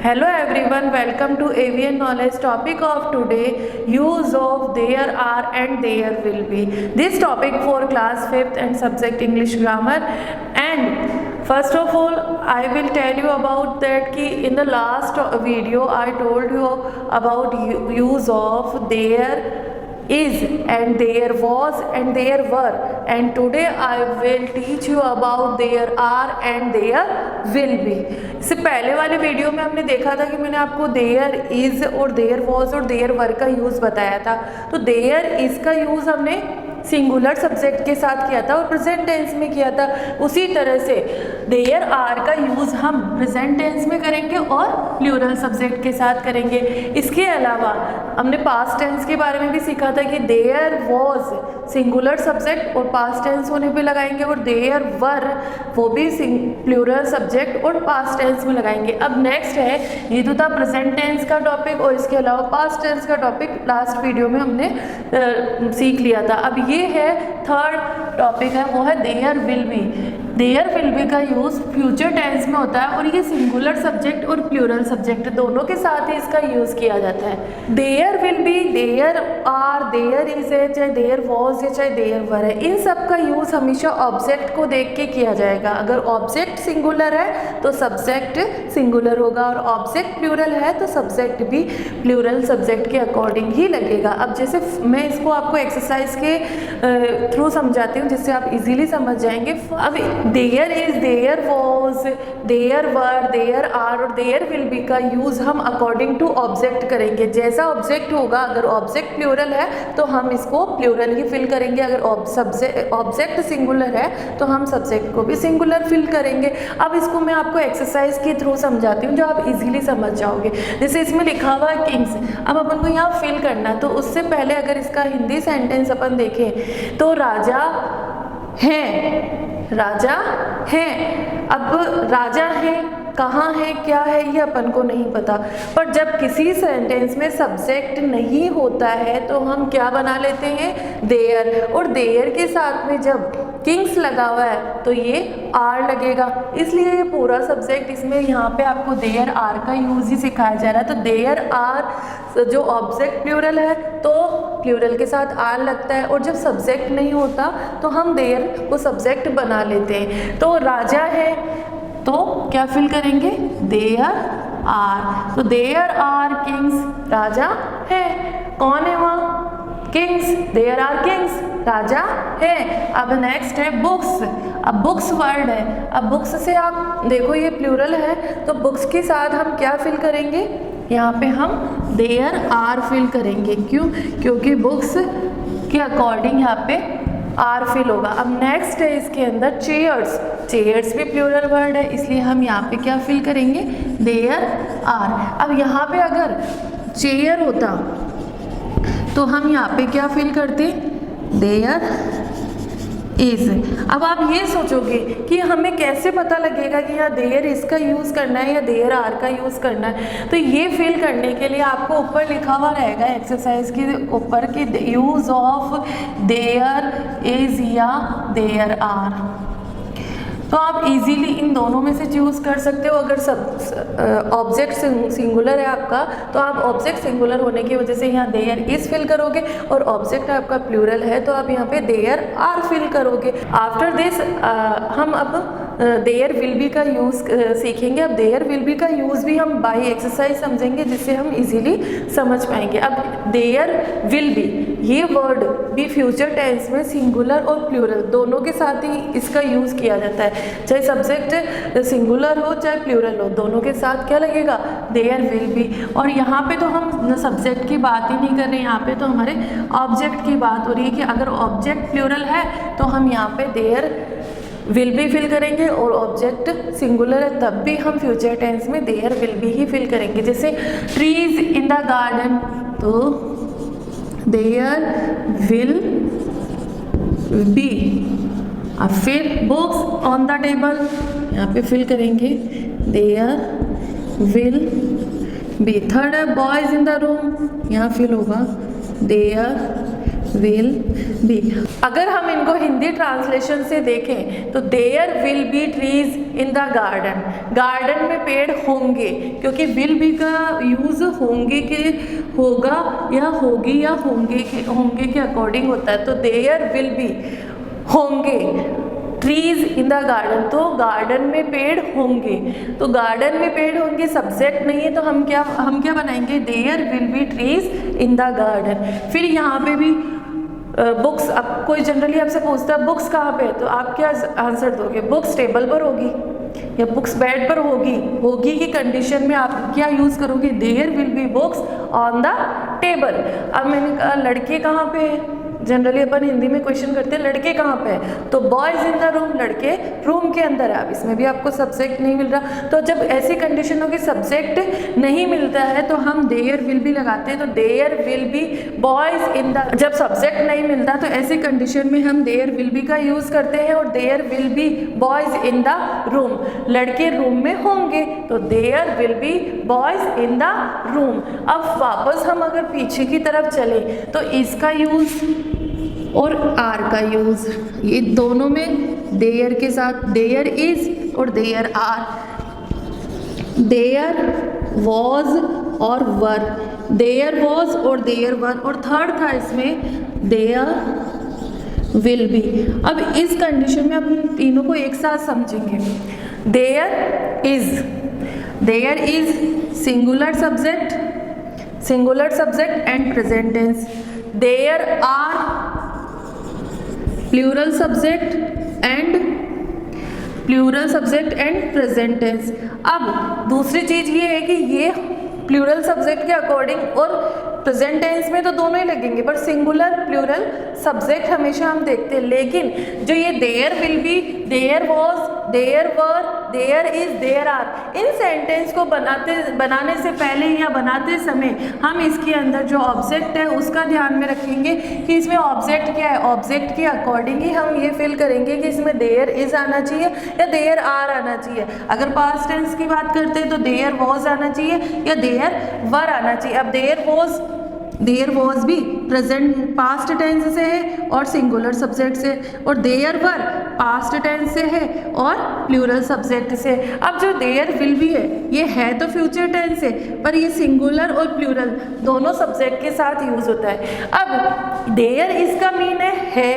Hello everyone, welcome to avian knowledge. Topic of today, use of there are and there will be. This topic for class 5th and subject English grammar. And first of all, I will tell you about that ki in the last video I told you about use of there is and there was and there were, and today I will teach you about there are and there will be. इससे पहले वाले video में हमने देखा था कि मैंने आपको देयर इज और देयर वॉज और देयर वर का यूज़ बताया था। तो देयर इज का यूज़ हमने सिंगुलर सब्जेक्ट के साथ किया था और प्रेजेंट टेंस में किया था। उसी तरह से देयर आर का यूज़ हम प्रेजेंट टेंस में करेंगे और प्लूरल सब्जेक्ट के साथ करेंगे। इसके अलावा हमने पास्ट टेंस के बारे में भी सीखा था कि देयर वॉज सिंगुलर सब्जेक्ट और पास्ट टेंस होने पे लगाएंगे, और देयर वर वो भी प्लूरल सब्जेक्ट और पास्ट टेंस में लगाएंगे। अब नेक्स्ट है, ये तो था प्रेजेंट टेंस का टॉपिक, और इसके अलावा पास्ट टेंस का टॉपिक लास्ट वीडियो में हमने सीख लिया था। अब ये है थर्ड टॉपिक है, वो है there will be. There will be का यूज़ फ्यूचर टेंस में होता है और ये सिंगुलर सब्जेक्ट और प्लूरल सब्जेक्ट दोनों के साथ ही इसका यूज़ किया जाता है। There will be, there are, there is है, चाहे देयर वॉज है, चाहे देयर वर है, इन सब का यूज़ हमेशा ऑब्जेक्ट को देख के किया जाएगा। अगर ऑब्जेक्ट सिंगुलर है तो सब्जेक्ट सिंगुलर होगा, और ऑब्जेक्ट प्लूरल है तो सब्जेक्ट भी प्लूरल सब्जेक्ट के अकॉर्डिंग ही लगेगा। अब जैसे मैं इसको आपको एक्सरसाइज के थ्रू समझाती हूँ जिससे आप इजीली समझ जाएंगे। अब there is, there was, there were, there are और देयर विल बी का यूज़ हम अकॉर्डिंग टू ऑब्जेक्ट करेंगे। जैसा ऑब्जेक्ट होगा, अगर ऑब्जेक्ट प्लूरल है तो हम इसको प्लूरल ही फिल करेंगे, अगर ऑब्जेक्ट सिंगुलर है तो हम सब्जेक्ट को भी सिंगुलर फिल करेंगे। अब इसको मैं आपको एक्सरसाइज के थ्रू समझाती हूँ जो आप इजीली समझ जाओगे। जैसे इसमें लिखा हुआ है किंग्स, अब अपन को यहाँ फिल करना है। तो उससे पहले अगर इसका हिंदी सेंटेंस अपन देखें तो राजा हैं, राजा हैं। अब राजा है कहाँ है, क्या है, ये अपन को नहीं पता, पर जब किसी सेंटेंस में सब्जेक्ट नहीं होता है तो हम क्या बना लेते हैं, देयर, और देयर के साथ में जब किंग्स लगा हुआ है तो ये आर लगेगा, इसलिए ये पूरा सब्जेक्ट इसमें यहाँ पे आपको देयर आर का यूज़ ही सिखाया जा रहा है। तो देयर आर जो ऑब्जेक्ट प्लूरल है तो प्लूरल के साथ आर लगता है, और जब सब्जेक्ट नहीं होता तो हम देयर को सब्जेक्ट बना लेते हैं। तो राजा है तो क्या फिल करेंगे, देयर आर। तो देयर आर किंग्स, राजा है। कौन है वहाँ, किंग्स, देयर आर किंग्स, राजा है। अब नेक्स्ट है बुक्स। अब बुक्स वर्ड है, अब बुक्स से आप देखो ये प्लूरल है तो बुक्स के साथ हम क्या फिल करेंगे, यहाँ पे हम देयर आर फिल करेंगे। क्यों, क्योंकि बुक्स के अकॉर्डिंग यहाँ पे आर फिल होगा। अब नेक्स्ट है इसके अंदर चेयर्स। चेयर्स भी प्लूरल वर्ड है, इसलिए हम यहाँ पे क्या फिल करेंगे, देयर आर। अब यहाँ पे अगर चेयर होता तो हम यहाँ पे क्या फिल करते, देयर इज। अब आप ये सोचोगे कि हमें कैसे पता लगेगा कि यहाँ देयर इज का यूज़ करना है या देयर आर का यूज़ करना है। तो ये फिल करने के लिए आपको ऊपर लिखा हुआ रहेगा एक्सरसाइज के ऊपर कि यूज़ ऑफ देयर इज या देयर आर। तो आप इजीली इन दोनों में से चूज़ कर सकते हो। अगर सब ऑब्जेक्ट सिंगुलर है आपका तो आप ऑब्जेक्ट सिंगुलर होने की वजह से यहाँ देयर इज फिल करोगे, और ऑब्जेक्ट आपका प्लूरल है तो आप यहाँ पे देयर आर फिल करोगे। आफ्टर दिस हम अब देयर विल बी का यूज़ सीखेंगे। अब देयर विल बी का यूज़ भी हम बाय एक्सरसाइज समझेंगे जिससे हम इजीली समझ पाएंगे। अब देयर विल बी ये वर्ड भी फ्यूचर टेंस में सिंगुलर और प्लूरल दोनों के साथ ही इसका यूज़ किया जाता है। चाहे सब्जेक्ट सिंगुलर हो चाहे प्लूरल हो, दोनों के साथ क्या लगेगा, देयर विल बी। और यहाँ पे तो हम सब्जेक्ट की बात ही नहीं कर रहे, यहाँ पे तो हमारे ऑब्जेक्ट की बात हो रही है कि अगर ऑब्जेक्ट प्लूरल है तो हम यहाँ पे देयर विल बी फिल करेंगे, और ऑब्जेक्ट सिंगुलर है तब भी हम फ्यूचर टेंस में देयर विल बी ही फिल करेंगे। जैसे ट्रीज इन द गार्डन तो देयर विल बी। अब फिर बुक्स ऑन द टेबल, यहाँ पे फिल करेंगे देयर विल बी। थर्ड है बॉयज इन द रूम, यहाँ फिल होगा देयर विल बी। अगर हम इनको हिंदी ट्रांसलेशन से देखें तो there will be trees in the garden, garden में पेड़ होंगे, क्योंकि विल बी का यूज़ होंगे के होगा या होगी या होंगे के अकॉर्डिंग होता है। तो देयर विल बी होंगे ट्रीज इन द गार्डन, तो गार्डन में पेड़ होंगे। तो गार्डन में पेड़ होंगे सब्जेक्ट नहीं है, तो हम क्या बनाएंगे, there will be trees in the garden. फिर यहाँ पे भी बुक्स, अब कोई जनरली आपसे पूछता है बुक्स कहाँ पे है, तो आप क्या आंसर दोगे, बुक्स टेबल पर होगी या बुक्स बेड पर होगी की कंडीशन में आप क्या यूज़ करोगे, there will be books on the table. अब मैंने कहा लड़के कहाँ पे है, जनरली अपन हिंदी में क्वेश्चन करते हैं लड़के कहाँ पे है, तो बॉयज इन द रूम, लड़के रूम के अंदर है। अब इसमें भी आपको सब्जेक्ट नहीं मिल रहा, तो जब ऐसी कंडीशन हो कि सब्जेक्ट नहीं मिलता है तो हम देयर विल बी लगाते हैं। तो there will be boys in the, जब सब्जेक्ट नहीं मिलता तो ऐसी कंडीशन में हम देयर विल बी का यूज़ करते हैं, और there will be boys in the room, लड़के रूम में होंगे, तो there will be boys in the room. अब वापस हम अगर पीछे की तरफ चले तो इसका यूज़ और आर का यूज़, ये दोनों में देयर के साथ देयर इज और देयर आर, देयर वॉज और वर, देयर वॉज और देयर वर, और थर्ड था इसमें देयर विल बी। अब इस कंडीशन में हम तीनों को एक साथ समझेंगे। There is singular subject and present tense, there are plural subject and present tense. अब दूसरी चीज़ ये है कि ये प्लूरल सब्जेक्ट के अकॉर्डिंग और प्रेजेंट टेंस में तो दोनों ही लगेंगे, पर सिंगुलर प्लूरल सब्जेक्ट हमेशा हम देखते हैं। लेकिन जो ये there will be, there was, there were, there is, there are, इन सेंटेंस को बनाने से पहले या बनाते समय हम इसके अंदर जो ऑब्जेक्ट है उसका ध्यान में रखेंगे कि इसमें ऑब्जेक्ट क्या है। ऑब्जेक्ट के अकॉर्डिंग ही हम ये फिल करेंगे कि इसमें देयर इज आना चाहिए या देयर आर आना चाहिए। अगर पास्ट टेंस की बात करते हैं तो देयर वॉज आना चाहिए या देयर वर आना चाहिए। अब देयर वॉज भी प्रेजेंट पास्ट टेंस से है और सिंगुलर सब्जेक्ट से, और देयर वर पास्ट टेंस से है और प्लूरल सब्जेक्ट से। अब जो देयर विल भी है ये है तो फ्यूचर टेंस है, पर ये सिंगुलर और प्लूरल दोनों सब्जेक्ट के साथ यूज होता है। अब देयर इज का मीन है,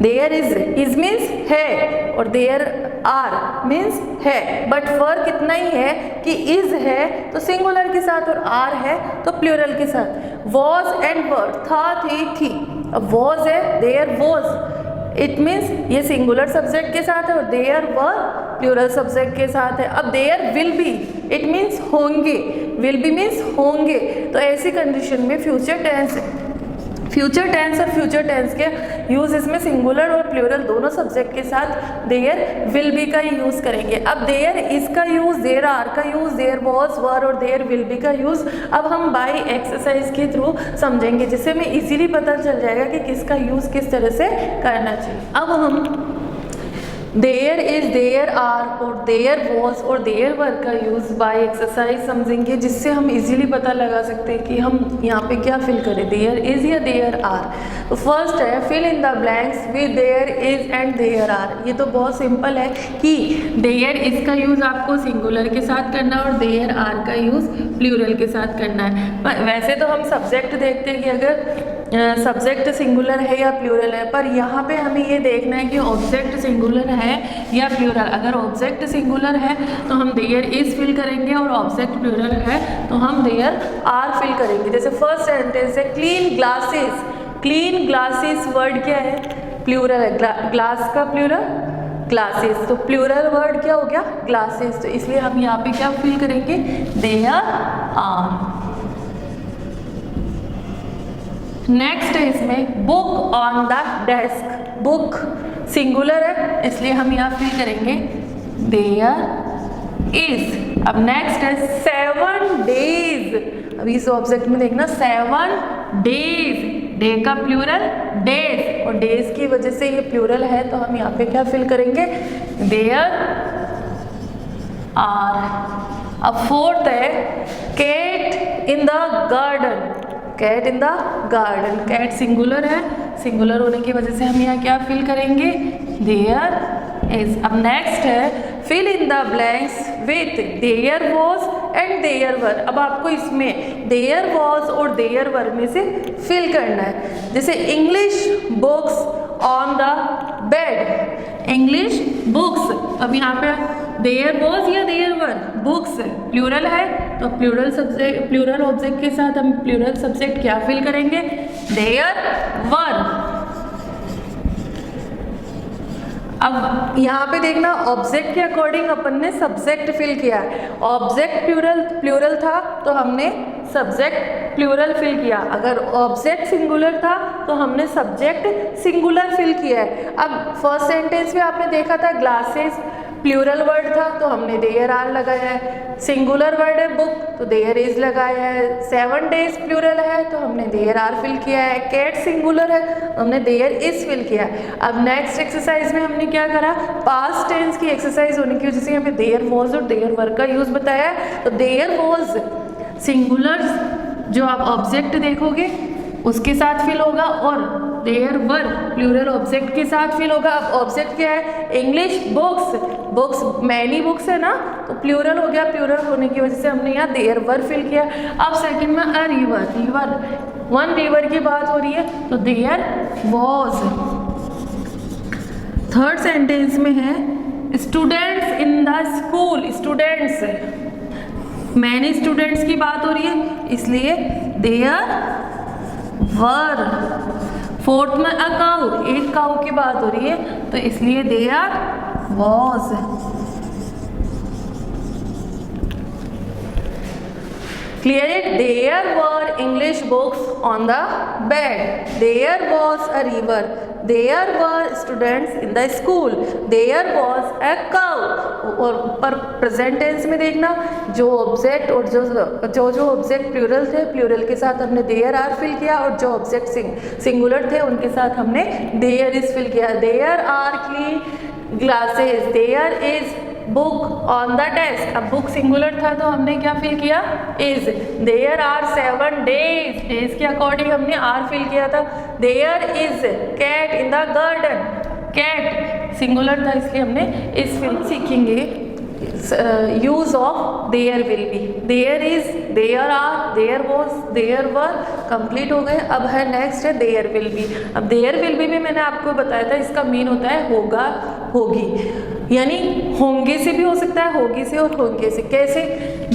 देयर इज मीन्स है और देयर आर मीन्स है, बट फर्क इतना ही है कि इज है तो सिंगुलर के साथ और आर है तो प्लूरल के साथ। वॉज एंड वर, था, थी। अब वॉज है, देयर वॉज, इट मीन्स ये सिंगुलर सब्जेक्ट के साथ है और देयर वर प्लूरल सब्जेक्ट के साथ है। अब there will be, it means होंगे, विल बी मीन्स होंगे, तो ऐसी कंडीशन में फ्यूचर टेंस और फ्यूचर टेंस के यूज़ इसमें सिंगुलर और प्लूरल दोनों सब्जेक्ट के साथ देयर विल बी का ही यूज़ करेंगे। अब देयर इज का यूज़, देयर आर का यूज़, देयर वॉज, वर और देयर विल बी का यूज़ अब हम बाय एक्सरसाइज के थ्रू समझेंगे, जिससे हमें इजीली पता चल जाएगा कि किसका यूज़ किस तरह से करना चाहिए। अब हम देयर इज, देयर आर और देयर वॉज और देयर वर का यूज़ बाय एक्सरसाइज समझेंगे, जिससे हम इजीली पता लगा सकते हैं कि हम यहाँ पे क्या फिल करें, देयर इज या देयर आर। तो फर्स्ट है fill in the blanks with there is and there are. ये तो बहुत सिंपल है कि देयर इज का यूज़ आपको सिंगुलर के साथ करना है और देयर आर का यूज़ प्लूरल के साथ करना है। वैसे तो हम सब्जेक्ट देखते हैं कि अगर सब्जेक्ट सिंगुलर है या प्लूरल है, पर यहाँ पे हमें ये देखना है कि ऑब्जेक्ट सिंगुलर है या प्लूरल। अगर ऑब्जेक्ट सिंगुलर है तो हम देयर इज फिल करेंगे और ऑब्जेक्ट प्लूरल है तो हम देयर आर फिल करेंगे। जैसे फर्स्ट सेंटेंस है clean glasses, clean glasses word क्या है, प्लूरल है, ग्लास का प्लूरल ग्लासेस, तो प्लूरल वर्ड क्या हो गया, ग्लासेस, तो इसलिए हम यहाँ पे क्या फिल करेंगे, देयर आर। नेक्स्ट है इसमें book on the desk, book singular है इसलिए हम यहाँ फिल करेंगे देयर इज। अब नेक्स्ट है 7 डेज, अभी इस ऑब्जेक्ट में देखना 7 डेज, डे का प्लूरल डेज और डेज की वजह से ये प्लूरल है तो हम यहाँ पे क्या फिल करेंगे, देयर आर। अब फोर्थ है cat in the garden, cat in the garden. Cat singular है, सिंगुलर होने की वजह से हम यहाँ क्या फिल करेंगे, देयर इज। अब नेक्स्ट है fill in the blanks with there was and there were. अब आपको इसमें देयर वॉज और देयर वर में से फिल करना है। जैसे English books on the bed, English books. अब यहाँ पे देयर वॉज या देयर वर, बुक्स प्लूरल है तो प्लूरल सब्जेक्ट, प्लूरल ऑब्जेक्ट के साथ हम प्लूरल सब्जेक्ट क्या फिल करेंगे, देयर वर। अब यहाँ पे देखना ऑब्जेक्ट के अकॉर्डिंग अपन ने सब्जेक्ट फिल किया है। ऑब्जेक्ट प्लूरल था तो हमने सब्जेक्ट प्लूरल फिल किया। अगर ऑब्जेक्ट सिंगुलर था तो हमने सब्जेक्ट सिंगुलर फिल किया है। अब फर्स्ट सेंटेंस में आपने देखा था ग्लासेस प्लूरल वर्ड था तो हमने देयर आर लगाया है। सिंगुलर वर्ड है बुक तो देयर इज लगाया है। 7 days प्लूरल है तो हमने देयर आर फिल किया है। कैट सिंगुलर है तो हमने देयर इज फिल किया है। अब नेक्स्ट एक्सरसाइज में हमने क्या करा, पास्ट टेंस की एक्सरसाइज होने की वजह से यहाँ पे देयर वॉज और देयर वर का यूज बताया है। तो देयर वॉज सिंगुलर जो आप ऑब्जेक्ट देखोगे उसके साथ फिल होगा और देयर वर प्लूरल ऑब्जेक्ट के साथ फिल होगा। अब ऑब्जेक्ट क्या है, English books, books many books है ना तो प्लूरल हो गया। प्लूरल होने की वजह से हमने यहाँ देयर वर फिल किया। अब सेकंड में a river, river one river की बात हो रही है तो देयर वॉज। थर्ड सेंटेंस में है students in the school, students many students की बात हो रही है इसलिए देयर वर। फोर्थ में अ काऊ, एक काऊ की बात हो रही है तो इसलिए there was. Clear it, there were English books on the bed, there was a river, there were students in the school, there was a cow. और पर प्रेजेंट टेंस में देखना जो ऑब्जेक्ट और जो ऑब्जेक्ट प्लूरल थे प्लूरल के साथ हमने देयर आर फिल किया और जो ऑब्जेक्ट सिंगुलर थे उनके साथ हमने देयर इज फिल किया। There are clean glasses, there is book on the desk. अब बुक सिंगुलर था तो हमने क्या फिल किया, is. There are 7 days, days के अकॉर्डिंग हमने आर फिल किया था। There is cat in the garden, cat singular था इसलिए हमने इस फिल सीखेंगे use of there will be. There is, there are, there was, there were complete हो गए। अब है नेक्स्ट है देयर विल बी। अब देयर विल बी में मैंने आपको बताया था इसका मीन होता है होगा होगी, यानी होंगे से भी हो सकता है, होगी से और होंगे से। कैसे,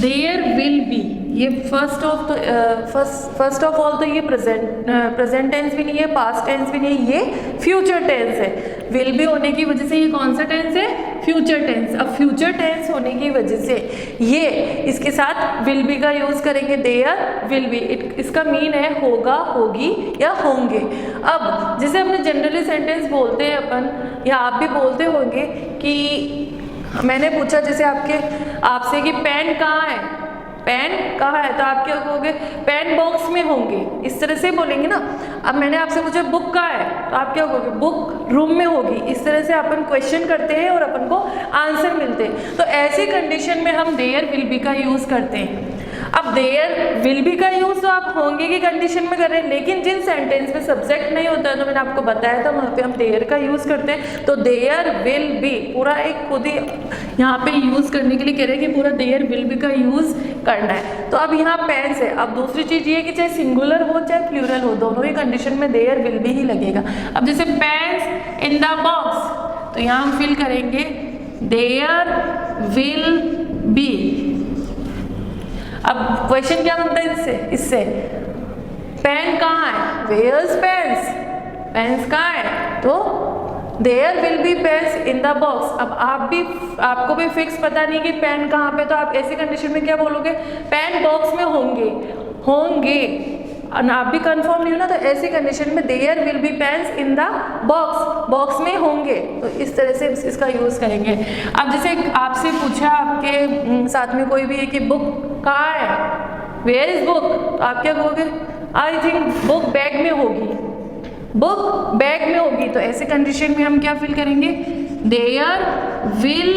देयर विल बी ये फर्स्ट ऑफ ऑल तो ये प्रेजेंट टेंस भी नहीं है, पास्ट टेंस भी नहीं है, ये फ्यूचर टेंस है। विल बी होने की वजह से ये कौन सा टेंस है, फ्यूचर टेंस। अब फ्यूचर टेंस होने की वजह से ये इसके साथ विल बी का यूज करेंगे, देयर विल बी। इसका मीन है होगा, होगी या होंगे। अब जैसे अपने जनरली सेंटेंस बोलते हैं अपन या आप भी बोलते होंगे कि मैंने पूछा जैसे आपसे कि पेन कहाँ है, पेन कहाँ है, तो आप क्या कहोगे, पेन बॉक्स में होंगे, इस तरह से बोलेंगे ना। अब मैंने आपसे पूछा बुक कहाँ है, तो आप क्या कहोगे, बुक रूम में होगी। इस तरह से अपन क्वेश्चन करते हैं और अपन को आंसर मिलते हैं। तो ऐसी कंडीशन में हम देयर विल बी का यूज करते हैं। अब देयर विल बी का यूज तो आप होंगे की कंडीशन में कर रहे हैं, लेकिन जिन सेंटेंस में सब्जेक्ट नहीं होता है तो मैंने आपको बताया था वहाँ पे हम देयर का यूज करते हैं। तो देयर विल बी पूरा एक खुद ही यहाँ पे यूज करने के लिए कह रहे हैं कि पूरा देयर विल बी का यूज करना है। तो अब यहाँ पेन्स है। अब दूसरी चीज ये कि चाहे सिंगुलर हो चाहे प्लूरल हो, दोनों ही कंडीशन में देयर विल बी ही लगेगा। अब जैसे पेन्स इन द बॉक्स तो यहाँ हम फिल करेंगे देयर विल बी। अब क्वेश्चन क्या बनता है इससे पेन कहाँ है, वेयर्स पेन्स, पेन्स कहाँ है, तो there will be pens in the box. अब आपको भी फिक्स पता नहीं कि पेन कहाँ पे, तो आप ऐसी कंडीशन में क्या बोलोगे, पेन बॉक्स में होंगे, होंगे। आप भी कंफर्म नहीं हो ना, तो ऐसी कंडीशन में there will be pens in the box, box में होंगे। तो इस तरह से इसका यूज करेंगे। अब जैसे आपसे पूछा आपके साथ में कोई भी है कि बुक कहाँ है, वेयर इज बुक, तो आप क्या कहोगे, आई थिंक बुक बैग में होगी, बुक बैग में होगी। तो ऐसे कंडीशन में हम क्या फिल करेंगे, there will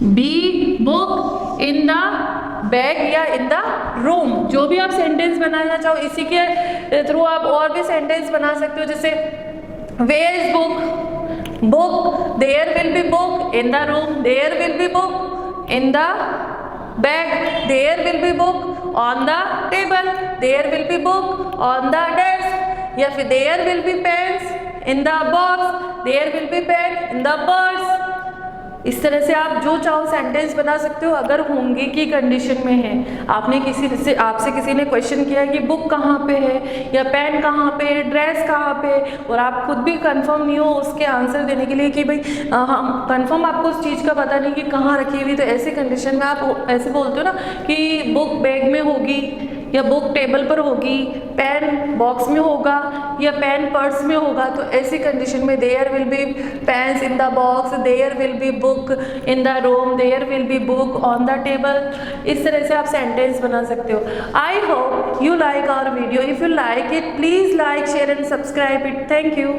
be book in the bag या इन द रूम, जो भी आप सेंटेंस बनाना चाहो इसी के थ्रू आप और भी सेंटेंस बना सकते हो। जैसे where is book, book, there will be book in the room, there will be book in the bag, there will be book on the table, there will be book on the desk, या फिर there will be pens in the box, there will be pen in the purse. इस तरह से आप जो चाहो sentence बना सकते हो अगर होंगे की कंडीशन में है। आपने आपसे किसी ने क्वेश्चन किया कि बुक कहाँ पे है या पेन कहाँ पे है, ड्रेस कहाँ पे, और आप खुद भी कंफर्म नहीं हो उसके आंसर देने के लिए कि भाई हम कंफर्म आपको उस चीज़ का पता नहीं कि कहाँ रखी हुई, तो ऐसे कंडीशन में आप ऐसे बोलते हो ना कि बुक बैग में होगी या बुक टेबल पर होगी, पेन बॉक्स में होगा या पेन पर्स में होगा। तो ऐसी कंडीशन में there will be pens in the box, there will be book in the room, there will be book on the table. इस तरह से आप सेंटेंस बना सकते हो। I hope you like our video. If you like it please like, share and subscribe it. Thank you.